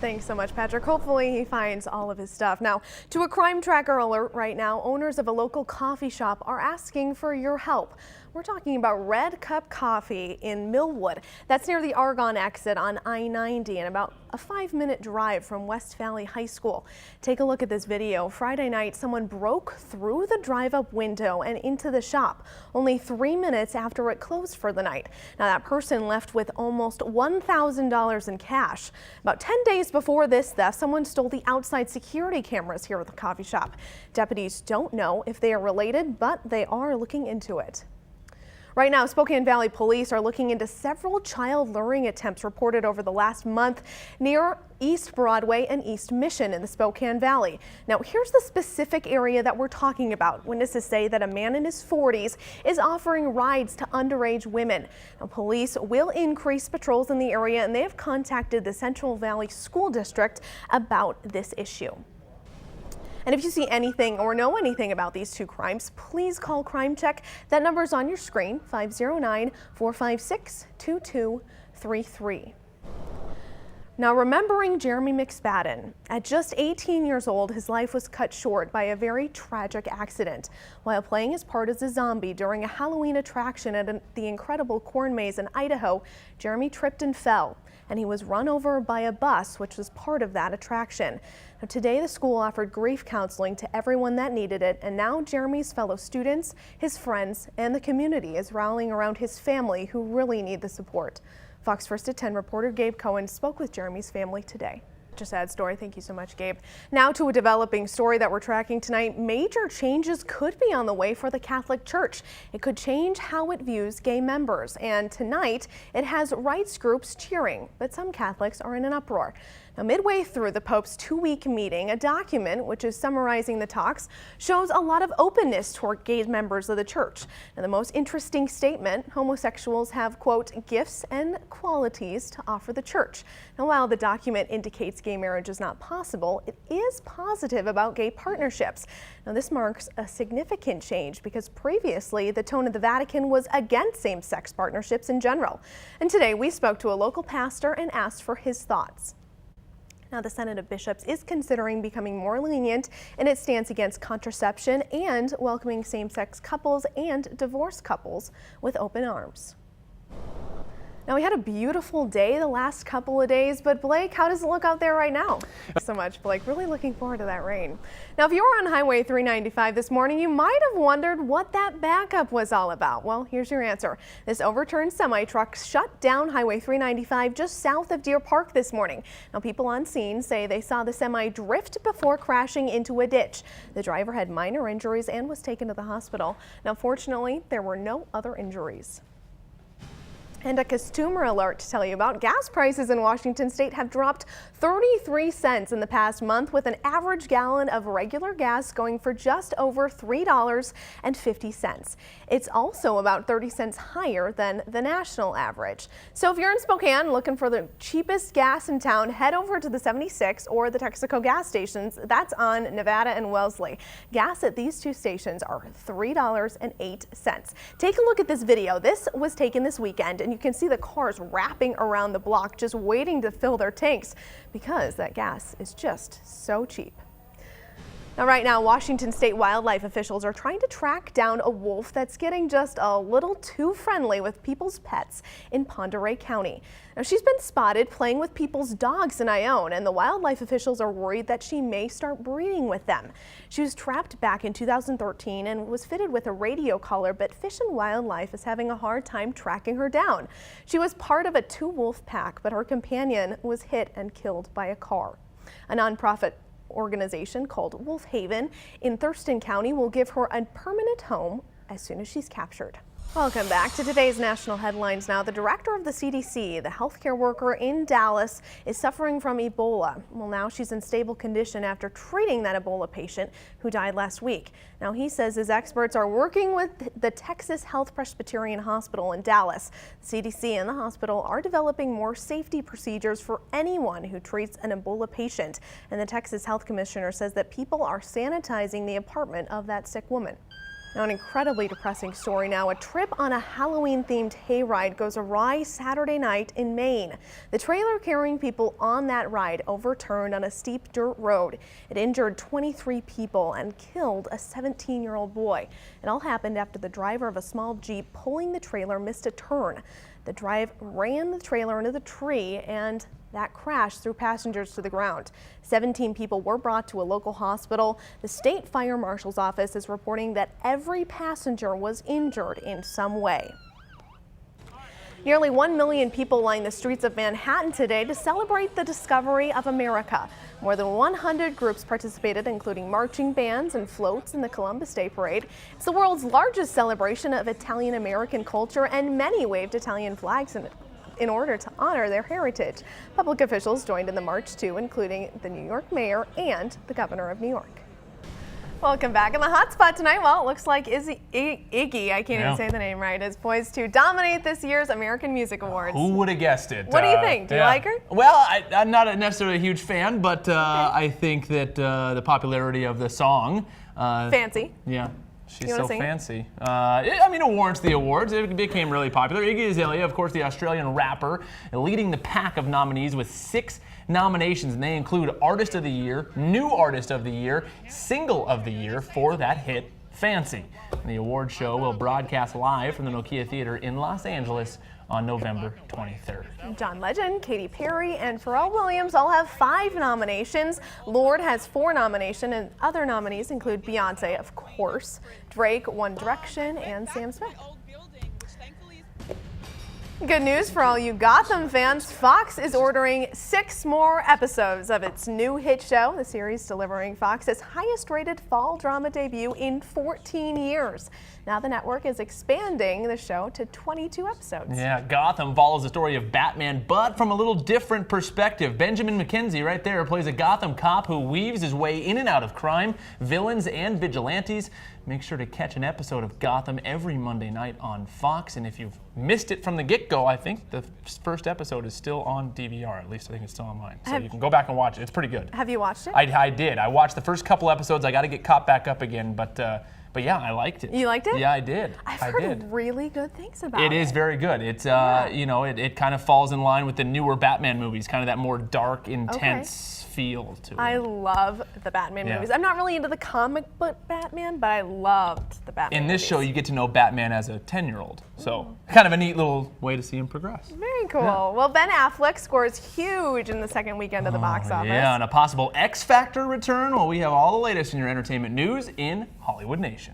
Thanks so much, Patrick. Hopefully he finds all of his stuff. Now, to a crime tracker alert right now, owners of a local coffee shop are asking for your help. We're talking about Red Cup Coffee in Millwood. That's near the Argonne exit on I-90 and about a 5-minute drive from West Valley High School. Take a look at this video. Friday night, someone broke through the drive-up window and into the shop only 3 minutes after it closed for the night. Now, that person left with almost $1,000 in cash. About 10 days before this theft, someone stole the outside security cameras here at the coffee shop. Deputies don't know if they are related, but they are looking into it. Right now, Spokane Valley Police are looking into several child luring attempts reported over the last month near East Broadway and East Mission in the Spokane Valley. Now, here's the specific area that we're talking about. Witnesses say that a man in his 40s is offering rides to underage women. Now, police will increase patrols in the area, and they have contacted the Central Valley School District about this issue. And if you see anything or know anything about these two crimes, please call Crime Check. That number is on your screen, 509-456-2233. Now, remembering Jeremy McSpadden. At just 18 years old, his life was cut short by a very tragic accident. While playing his part as a zombie during a Halloween attraction at the incredible corn maze in Idaho, Jeremy tripped and fell, and he was run over by a bus, which was part of that attraction. Now, today, the school offered grief counseling to everyone that needed it, and now Jeremy's fellow students, his friends, and the community is rallying around his family who really need the support. Fox First at 10 reporter Gabe Cohen spoke with Jeremy's family today. Such a sad story. Thank you so much, Gabe. Now to a developing story that we're tracking tonight. Major changes could be on the way for the Catholic Church. It could change how it views gay members. And tonight, it has rights groups cheering, but some Catholics are in an uproar. Now, midway through the Pope's 2-week meeting, a document, which is summarizing the talks, shows a lot of openness toward gay members of the church. Now, the most interesting statement, homosexuals have, quote, gifts and qualities to offer the church. Now, while the document indicates gay marriage is not possible, it is positive about gay partnerships. Now, this marks a significant change because previously the tone of the Vatican was against same-sex partnerships in general. And today we spoke to a local pastor and asked for his thoughts. Now, the Synod of Bishops is considering becoming more lenient in its stance against contraception and welcoming same-sex couples and divorced couples with open arms. Now, we had a beautiful day the last couple of days, but Blake, how does it look out there right now? So much, Blake. Really looking forward to that rain. Now, if you were on Highway 395 this morning, you might have wondered what that backup was all about. Well, here's your answer. This overturned semi-truck shut down Highway 395 just south of Deer Park this morning. Now, people on scene say they saw the semi drift before crashing into a ditch. The driver had minor injuries and was taken to the hospital. Now, fortunately, there were no other injuries. And a consumer alert to tell you about. Gas prices in Washington state have dropped 33 cents in the past month, with an average gallon of regular gas going for just over $3.50. It's also about 30 cents higher than the national average. So if you're in Spokane looking for the cheapest gas in town, head over to the 76 or the Texaco gas stations. That's on Nevada and Wellesley. Gas at these two stations are $3.08. Take a look at this video. This was taken this weekend, and you can see the cars wrapping around the block just waiting to fill their tanks because that gas is just so cheap. Now, right now, Washington state wildlife officials are trying to track down a wolf that's getting just a little too friendly with people's pets in Pend Oreille County. Now, she's been spotted playing with people's dogs in Ione, and the wildlife officials are worried that she may start breeding with them. She was trapped back in 2013 and was fitted with a radio collar, but Fish and Wildlife is having a hard time tracking her down. She was part of a 2-wolf pack, but her companion was hit and killed by a car. A nonprofit organization called Wolf Haven in Thurston County will give her a permanent home as soon as she's captured. Welcome back to today's national headlines. Now, the director of the CDC, the healthcare worker in Dallas, is suffering from Ebola. Well, now she's in stable condition after treating that Ebola patient who died last week. Now, he says his experts are working with the Texas Health Presbyterian Hospital in Dallas. The CDC and the hospital are developing more safety procedures for anyone who treats an Ebola patient. And the Texas Health Commissioner says that people are sanitizing the apartment of that sick woman. Now, an incredibly depressing story now. A trip on a Halloween-themed hayride goes awry Saturday night in Maine. The trailer carrying people on that ride overturned on a steep dirt road. It injured 23 people and killed a 17-year-old boy. It all happened after the driver of a small Jeep pulling the trailer missed a turn. The drive ran the trailer into the tree, and that crash threw passengers to the ground. 17 people were brought to a local hospital. The state fire marshal's office is reporting that every passenger was injured in some way. Nearly 1 million people lined the streets of Manhattan today to celebrate the discovery of America. More than 100 groups participated, including marching bands and floats in the Columbus Day Parade. It's the world's largest celebration of Italian-American culture, and many waved Italian flags in order to honor their heritage. Public officials joined in the march too, including the New York mayor and the governor of New York. Welcome back. In the hot spot tonight, well, it looks like Iggy, I can't even say the name right, is poised to dominate this year's American Music Awards. Who would have guessed it? What do you think? Do you like her? Well, I'm not necessarily a huge fan, but I think that the popularity of the song... Fancy. Yeah. She's so fancy. I mean, it warrants the awards. It became really popular. Iggy Azalea, of course, the Australian rapper, leading the pack of nominees with 6 nominations, and they include Artist of the Year, New Artist of the Year, Single of the Year for that hit, Fancy. And the award show will broadcast live from the Nokia Theater in Los Angeles on November 23rd. John Legend, Katy Perry, and Pharrell Williams all have 5 nominations. Lorde has 4 nominations, and other nominees include Beyonce, of course, Drake, One Direction, and Sam Smith. Good news for all you Gotham fans. Fox is ordering 6 more episodes of its new hit show. The series delivering Fox's highest-rated fall drama debut in 14 years. Now the network is expanding the show to 22 episodes. Yeah, Gotham follows the story of Batman, but from a little different perspective. Benjamin McKenzie right there plays a Gotham cop who weaves his way in and out of crime, villains, and vigilantes. Make sure to catch an episode of Gotham every Monday night on Fox. And if you've missed it from the get-go, I think the first episode is still on DVR. At least I think it's still online. So you can go back and watch it. It's pretty good. Have you watched it? I did. I watched the first couple episodes. I got to get caught back up again, but yeah, I liked it. You liked it? Yeah, I did. I've heard really good things about it. It is very good. It's you know, it kind of falls in line with the newer Batman movies, kind of that more dark, intense feel to it. I love the Batman movies. I'm not really into the comic book Batman, but I loved the Batman In this movies. show, you get to know Batman as a 10-year-old. So kind of a neat little way to see him progress. Very cool. Yeah. Well, Ben Affleck scores huge in the second weekend of the box office. Yeah, and a possible X Factor return. Well, we have all the latest in your entertainment news in Hollywood Nation.